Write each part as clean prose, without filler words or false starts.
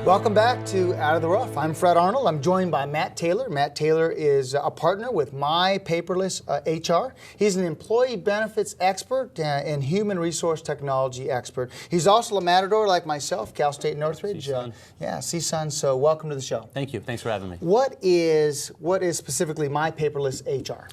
Welcome back to Out of the Rough. I'm Fred Arnold. I'm joined by Matt Taylor. Matt Taylor is a partner with MyPaperlessHR. He's an employee benefits expert and human resource technology expert. He's also a Matador like myself, Cal State Northridge. CSUN. CSUN. So welcome to the show. Thank you. Thanks for having me. What is specifically MyPaperlessHR?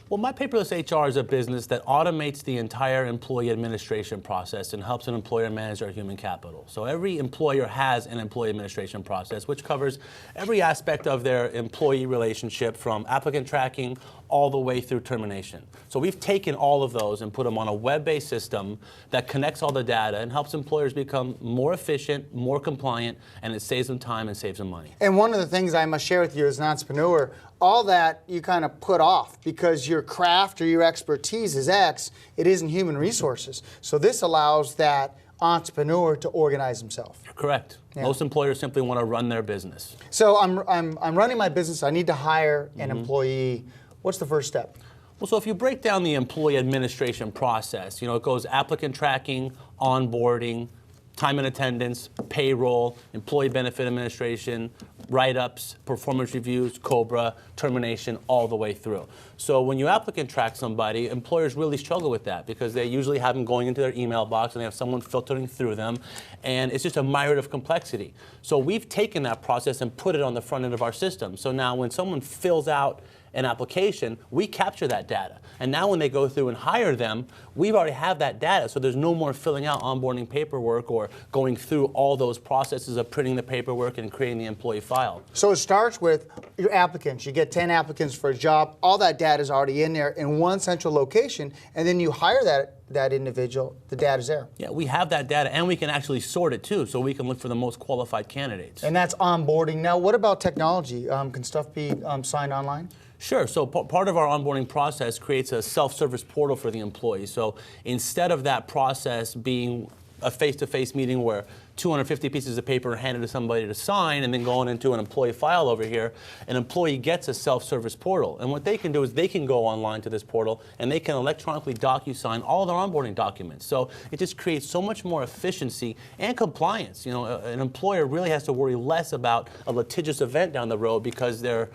Well, MyPaperlessHR is a business that automates the entire employee administration process and helps an employer manage their human capital. So every employer has an employee administration process, which covers every aspect of their employee relationship from applicant tracking all the way through termination. So we've taken all of those and put them on a web-based system that connects all the data and helps employers become more efficient, more compliant, and it saves them time and saves them money. And one of the things I must share with you as an entrepreneur, all that you kind of put off because your craft or your expertise is X, it isn't human resources. So this allows that entrepreneur to organize himself. Correct. Yeah. Most employers simply want to run their business. So I'm running my business, I need to hire an employee. What's the first step? Well, so if you break down the employee administration process, it goes applicant tracking, onboarding, time and attendance, payroll, employee benefit administration, write-ups, performance reviews, COBRA, termination, all the way through. So when you applicant track somebody, employers really struggle with that because they usually have them going into their email box and they have someone filtering through them, and it's just a myriad of complexity. So we've taken that process and put it on the front end of our system. So now when someone fills out an application, we capture that data. And now when they go through and hire them, we already have that data, so there's no more filling out onboarding paperwork or going through all those processes of printing the paperwork and creating the employee file. So it starts with your applicants. You get 10 applicants for a job. All that data is already in there in one central location, and then you hire that individual, the data's there. Yeah, we have that data, and we can actually sort it too, so we can look for the most qualified candidates. And that's onboarding. Now, what about technology? Can stuff be signed online? Sure. So part of our onboarding process creates a self-service portal for the employee. So instead of that process being a face-to-face meeting where 250 pieces of paper are handed to somebody to sign and then going into an employee file over here, an employee gets a self-service portal. And what they can do is they can go online to this portal and they can electronically DocuSign all their onboarding documents. So it just creates so much more efficiency and compliance. An employer really has to worry less about a litigious event down the road because they're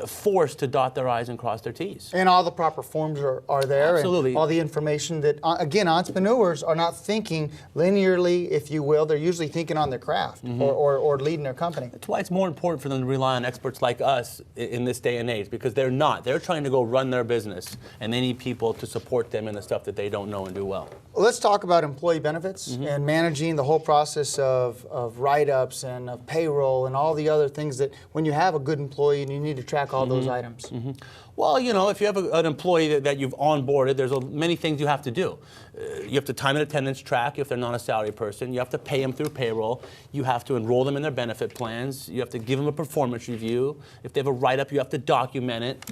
forced to dot their I's and cross their T's. And all the proper forms are there. Absolutely. And all the information that, again, entrepreneurs are not thinking linearly, if you will. They're usually thinking on their craft or leading their company. That's why it's more important for them to rely on experts like us in this day and age, because they're not. They're trying to go run their business, and they need people to support them in the stuff that they don't know and do well. Let's talk about employee benefits and managing the whole process of write-ups and of payroll and all the other things that when you have a good employee and you need to track all those items. Well, if you have an employee that you've onboarded, there's many things you have to do. You have to time and attendance track if they're not a salary person. You have to pay them through payroll. You have to enroll them in their benefit plans. You have to give them a performance review. If they have a write-up, you have to document it.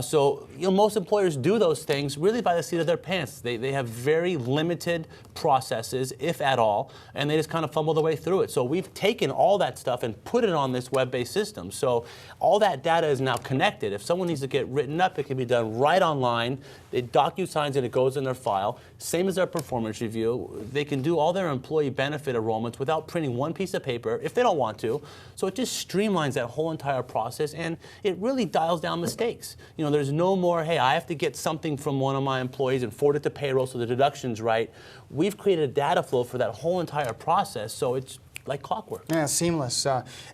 So most employers do those things really by the seat of their pants. They have very limited processes, if at all, and they just kind of fumble their way through it. So we've taken all that stuff and put it on this web-based system. So all that data is now connected. If someone needs to get written up, it can be done right online. It DocuSigns and it goes in their file. Same as their performance review. They can do all their employee benefit enrollments without printing one piece of paper if they don't want to. So it just streamlines that whole entire process, and it really dials down mistakes. There's no more, hey, I have to get something from one of my employees and forward it to payroll so the deduction's right. We've created a data flow for that whole entire process, so it's like clockwork. Yeah, seamless.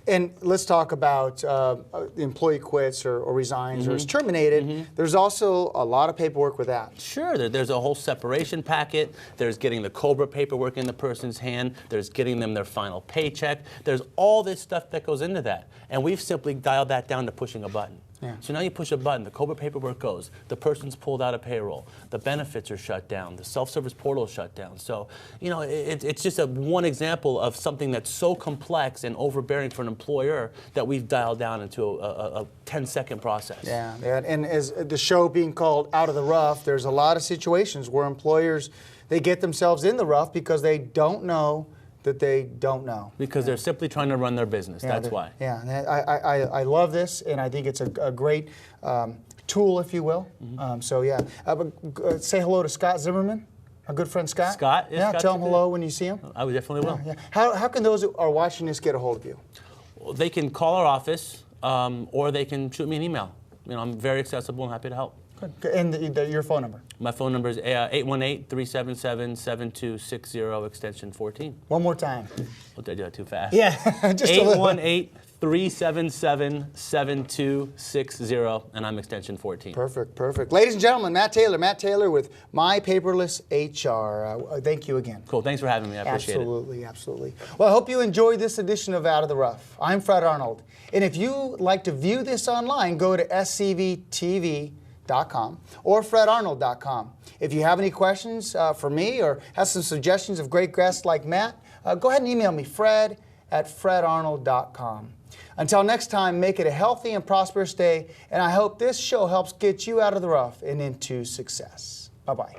And let's talk about the employee quits or resigns or is terminated. There's also a lot of paperwork with that. Sure, there's a whole separation packet. There's getting the COBRA paperwork in the person's hand. There's getting them their final paycheck. There's all this stuff that goes into that. And we've simply dialed that down to pushing a button. Yeah. So now you push a button, the COBRA paperwork goes, the person's pulled out of payroll, the benefits are shut down, the self-service portal is shut down. So, it's just one example of something that's so complex and overbearing for an employer that we've dialed down into a 10-second process. Yeah, and as the show being called Out of the Rough, there's a lot of situations where employers, they get themselves in the rough because they don't know that they don't know. Because they're simply trying to run their business, that's why. Yeah, I love this, and I think it's a great tool, if you will. So yeah, say hello to Scott Zimmerman. Our good friend Scott? Scott, yeah, Yeah, Scott's tell him a good- hello when you see him. I definitely will. Yeah. How can those who are watching this get a hold of you? Well, they can call our office or they can shoot me an email. You know, I'm very accessible and happy to help. Good. And your phone number? My phone number is 818-377-7260, extension 14. One more time. What did I do that too fast? Yeah, just a little. 818-377-7260, and I'm extension 14. Perfect, perfect. Ladies and gentlemen, Matt Taylor with MyPaperlessHR. Thank you again. Cool, thanks for having me. I appreciate it. Absolutely, absolutely. Well, I hope you enjoyed this edition of Out of the Rough. I'm Fred Arnold. And if you'd like to view this online, go to scvtv.com or fredarnold.com. If you have any questions for me or have some suggestions of great guests like Matt, go ahead and email me, fred@fredarnold.com. Until next time, make it a healthy and prosperous day, and I hope this show helps get you out of the rough and into success. Bye-bye.